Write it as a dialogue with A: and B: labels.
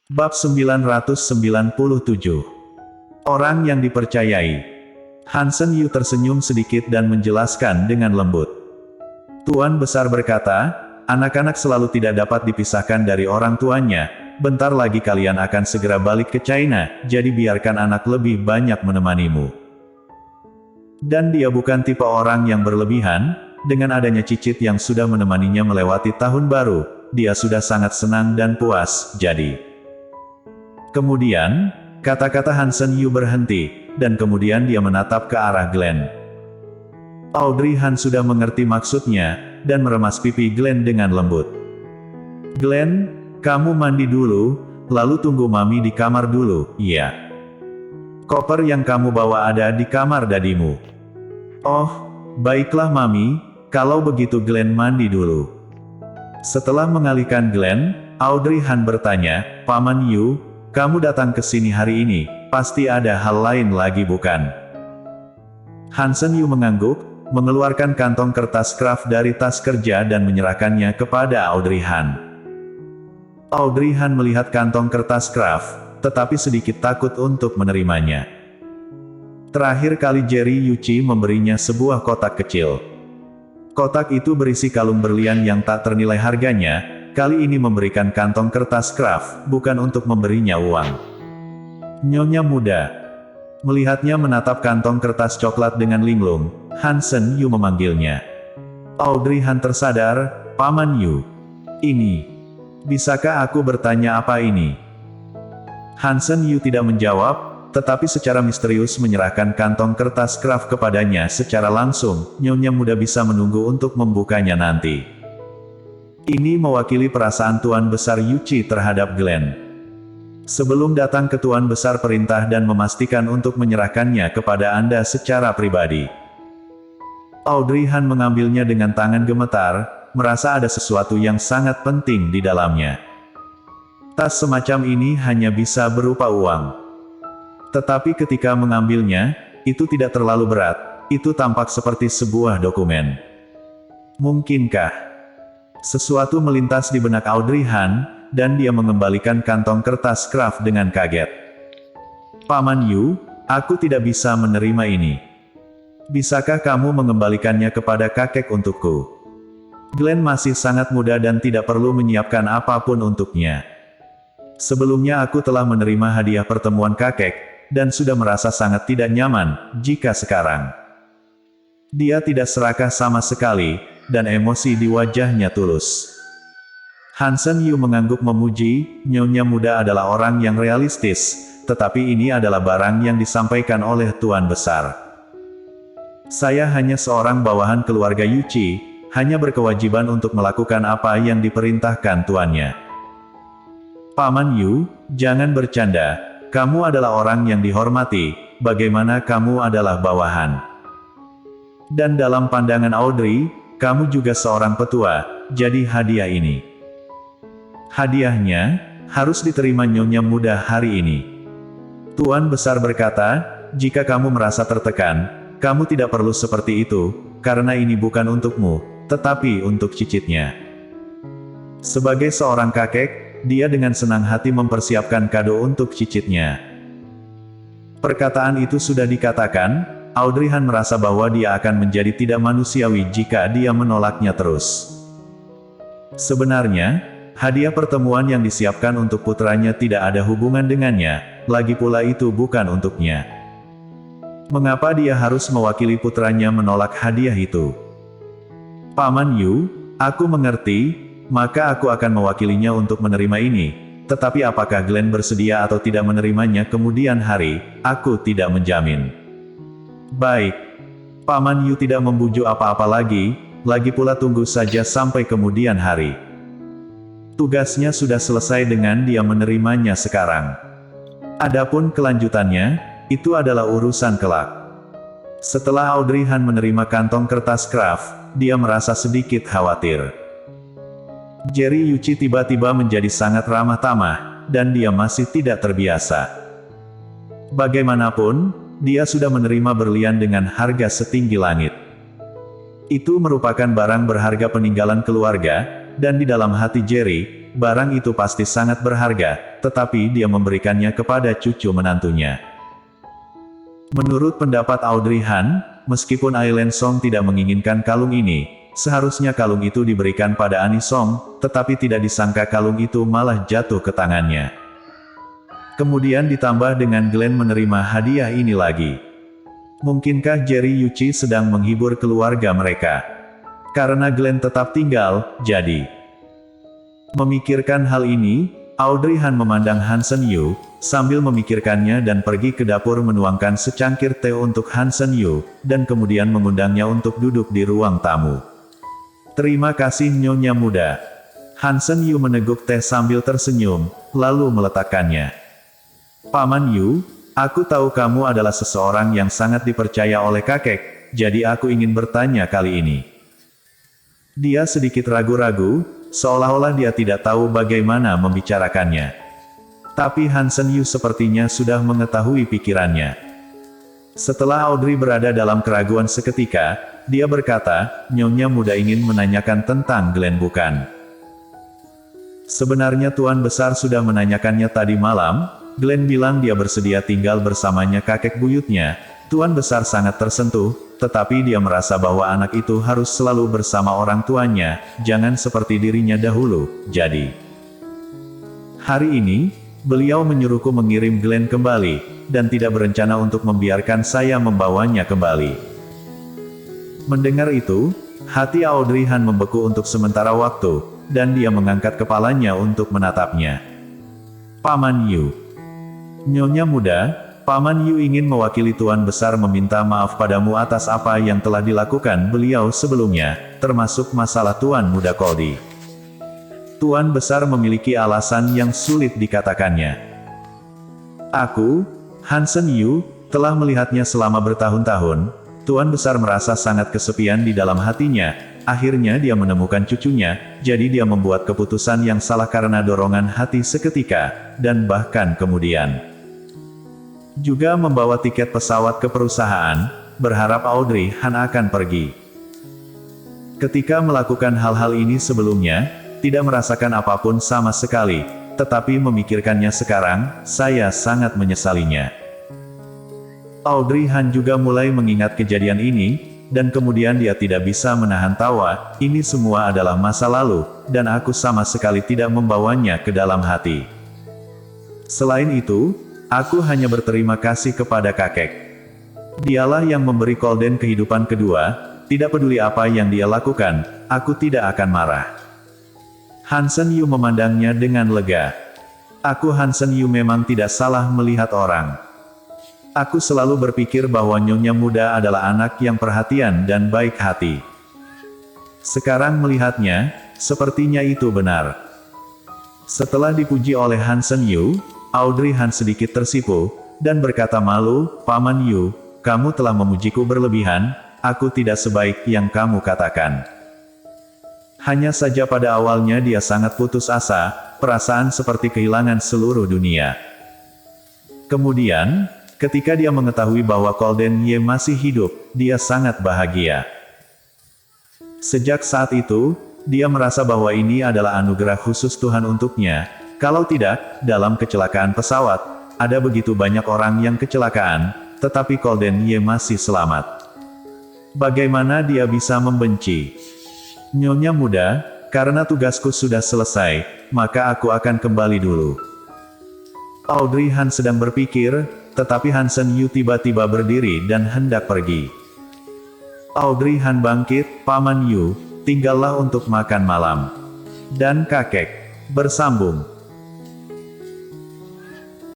A: Bab 997. Orang yang dipercayai. Hansen Yu tersenyum sedikit dan menjelaskan dengan lembut. Tuan Besar berkata, anak-anak selalu tidak dapat dipisahkan dari orang tuanya. Bentar lagi kalian akan segera balik ke China, jadi biarkan anak lebih banyak menemanimu. Dan dia bukan tipe orang yang berlebihan. Dengan adanya Cicit yang sudah menemaninya melewati tahun baru, dia sudah sangat senang dan puas, jadi. Kemudian, kata-kata Hansen Yu berhenti, dan kemudian dia menatap ke arah Glenn. Audrey Han sudah mengerti maksudnya, dan meremas pipi Glenn dengan lembut. Glenn, kamu mandi dulu, lalu tunggu Mami di kamar dulu, iya. Koper yang kamu bawa ada di kamar dadimu. Oh, baiklah Mami, kalau begitu Glenn mandi dulu. Setelah mengalihkan Glenn, Audrey Han bertanya, Paman Yu, kamu datang ke sini hari ini, pasti ada hal lain lagi bukan? Hansen Yu mengangguk, mengeluarkan kantong kertas kraft dari tas kerja dan menyerahkannya kepada Audrey Han. Audrey Han melihat kantong kertas kraft, tetapi sedikit takut untuk menerimanya. Terakhir kali Jerry Yuchi memberinya sebuah kotak kecil. Kotak itu berisi kalung berlian yang tak ternilai harganya, kali ini memberikan kantong kertas kraft, bukan untuk memberinya uang. Nyonya muda. Melihatnya menatap kantong kertas coklat dengan linglung, Hansen Yu memanggilnya. Audrey Han tersadar, Paman Yu. Ini. Bisakah aku bertanya apa ini? Hansen Yu tidak menjawab, tetapi secara misterius menyerahkan kantong kertas kraft kepadanya secara langsung. Nyonya muda bisa menunggu untuk membukanya nanti. Ini mewakili perasaan Tuan Besar Yuchi terhadap Glenn. Sebelum datang ke Tuan Besar perintah dan memastikan untuk menyerahkannya kepada Anda secara pribadi. Audrey Han mengambilnya dengan tangan gemetar, merasa ada sesuatu yang sangat penting di dalamnya. Tas semacam ini hanya bisa berupa uang. Tetapi ketika mengambilnya, itu tidak terlalu berat, itu tampak seperti sebuah dokumen. Mungkinkah? Sesuatu melintas di benak Audrey Han, dan dia mengembalikan kantong kertas kraft dengan kaget. Paman Yu, aku tidak bisa menerima ini. Bisakah kamu mengembalikannya kepada kakek untukku? Glenn masih sangat muda dan tidak perlu menyiapkan apapun untuknya. Sebelumnya aku telah menerima hadiah pertemuan kakek, dan sudah merasa sangat tidak nyaman, jika sekarang. Dia tidak serakah sama sekali, dan emosi di wajahnya tulus. Hansen Yu mengangguk memuji, Nyonya muda adalah orang yang realistis, tetapi ini adalah barang yang disampaikan oleh Tuan Besar. Saya hanya seorang bawahan keluarga Yuchi, hanya berkewajiban untuk melakukan apa yang diperintahkan tuannya. Paman Yu, jangan bercanda. Kamu adalah orang yang dihormati, bagaimana kamu adalah bawahan. Dan dalam pandangan Audrey, kamu juga seorang petua, jadi hadiah ini. Hadiahnya, harus diterima Nyonya muda hari ini. Tuan Besar berkata, jika kamu merasa tertekan, kamu tidak perlu seperti itu, karena ini bukan untukmu, tetapi untuk cicitnya. Sebagai seorang kakek, dia dengan senang hati mempersiapkan kado untuk cicitnya. Perkataan itu sudah dikatakan, Audrey Han merasa bahwa dia akan menjadi tidak manusiawi jika dia menolaknya terus. Sebenarnya, hadiah pertemuan yang disiapkan untuk putranya tidak ada hubungan dengannya, lagi pula itu bukan untuknya. Mengapa dia harus mewakili putranya menolak hadiah itu? Paman Yu, aku mengerti. Maka aku akan mewakilinya untuk menerima ini, tetapi apakah Glenn bersedia atau tidak menerimanya kemudian hari, aku tidak menjamin. Baik. Paman Yu tidak membujuk apa-apa lagi pula tunggu saja sampai kemudian hari. Tugasnya sudah selesai dengan dia menerimanya sekarang. Adapun kelanjutannya, itu adalah urusan kelak. Setelah Audrey Han menerima kantong kertas kraft, dia merasa sedikit khawatir. Jerry Yuchi tiba-tiba menjadi sangat ramah tamah, dan dia masih tidak terbiasa. Bagaimanapun, dia sudah menerima berlian dengan harga setinggi langit. Itu merupakan barang berharga peninggalan keluarga, dan di dalam hati Jerry, barang itu pasti sangat berharga, tetapi dia memberikannya kepada cucu menantunya. Menurut pendapat Audrey Han, meskipun Aileen Song tidak menginginkan kalung ini, seharusnya kalung itu diberikan pada Annie Song, tetapi tidak disangka kalung itu malah jatuh ke tangannya. Kemudian ditambah dengan Glenn menerima hadiah ini lagi. Mungkinkah Jerry Yuchi sedang menghibur keluarga mereka? Karena Glenn tetap tinggal, jadi. Memikirkan hal ini, Audrey Han memandang Hansen Yu, sambil memikirkannya dan pergi ke dapur menuangkan secangkir teh untuk Hansen Yu, dan kemudian mengundangnya untuk duduk di ruang tamu. Terima kasih Nyonya Muda. Hansen Yu meneguk teh sambil tersenyum, lalu meletakkannya. Paman Yu, aku tahu kamu adalah seseorang yang sangat dipercaya oleh kakek, jadi aku ingin bertanya kali ini. Dia sedikit ragu-ragu, seolah-olah dia tidak tahu bagaimana membicarakannya. Tapi Hansen Yu sepertinya sudah mengetahui pikirannya. Setelah Audrey berada dalam keraguan seketika, dia berkata, Nyonya Muda ingin menanyakan tentang Glenn bukan? Sebenarnya Tuan Besar sudah menanyakannya tadi malam. Glenn bilang dia bersedia tinggal bersamanya kakek buyutnya. Tuan Besar sangat tersentuh, tetapi dia merasa bahwa anak itu harus selalu bersama orang tuanya, jangan seperti dirinya dahulu. Jadi, hari ini, beliau menyuruhku mengirim Glenn kembali, dan tidak berencana untuk membiarkan saya membawanya kembali. Mendengar itu, hati Audrey Han membeku untuk sementara waktu, dan dia mengangkat kepalanya untuk menatapnya. Paman Yu. Nyonya Muda, Paman Yu ingin mewakili Tuan Besar meminta maaf padamu atas apa yang telah dilakukan beliau sebelumnya, termasuk masalah Tuan Muda Koldi. Tuan Besar memiliki alasan yang sulit dikatakannya. Aku, Hansen Yu, telah melihatnya selama bertahun-tahun. Tuan Besar merasa sangat kesepian di dalam hatinya. Akhirnya dia menemukan cucunya, jadi dia membuat keputusan yang salah karena dorongan hati seketika, dan bahkan kemudian juga membawa tiket pesawat ke perusahaan, berharap Audrey Han akan pergi. Ketika melakukan hal-hal ini sebelumnya, tidak merasakan apapun sama sekali, tetapi memikirkannya sekarang, saya sangat menyesalinya. Audrey Han juga mulai mengingat kejadian ini, dan kemudian dia tidak bisa menahan tawa. Ini semua adalah masa lalu, dan aku sama sekali tidak membawanya ke dalam hati. Selain itu, aku hanya berterima kasih kepada kakek. Dialah yang memberi Kolden kehidupan kedua, tidak peduli apa yang dia lakukan, aku tidak akan marah. Hansen Yu memandangnya dengan lega. Aku Hansen Yu memang tidak salah melihat orang. Aku selalu berpikir bahwa Nyonya Muda adalah anak yang perhatian dan baik hati. Sekarang melihatnya, sepertinya itu benar. Setelah dipuji oleh Hansen Yu, Audrey Han sedikit tersipu, dan berkata malu, Paman Yu, kamu telah memujiku berlebihan, aku tidak sebaik yang kamu katakan. Hanya saja pada awalnya dia sangat putus asa, perasaan seperti kehilangan seluruh dunia. Kemudian, ketika dia mengetahui bahwa Kolden Ye masih hidup, dia sangat bahagia. Sejak saat itu, dia merasa bahwa ini adalah anugerah khusus Tuhan untuknya. Kalau tidak, dalam kecelakaan pesawat, ada begitu banyak orang yang kecelakaan, tetapi Kolden Ye masih selamat. Bagaimana dia bisa membenci? Nyonya Muda, karena tugasku sudah selesai, maka aku akan kembali dulu. Audrey Han sedang berpikir, tetapi Hansen Yu tiba-tiba berdiri dan hendak pergi. Audrey Han bangkit, Paman Yu, tinggallah untuk makan malam. Dan kakek bersambung.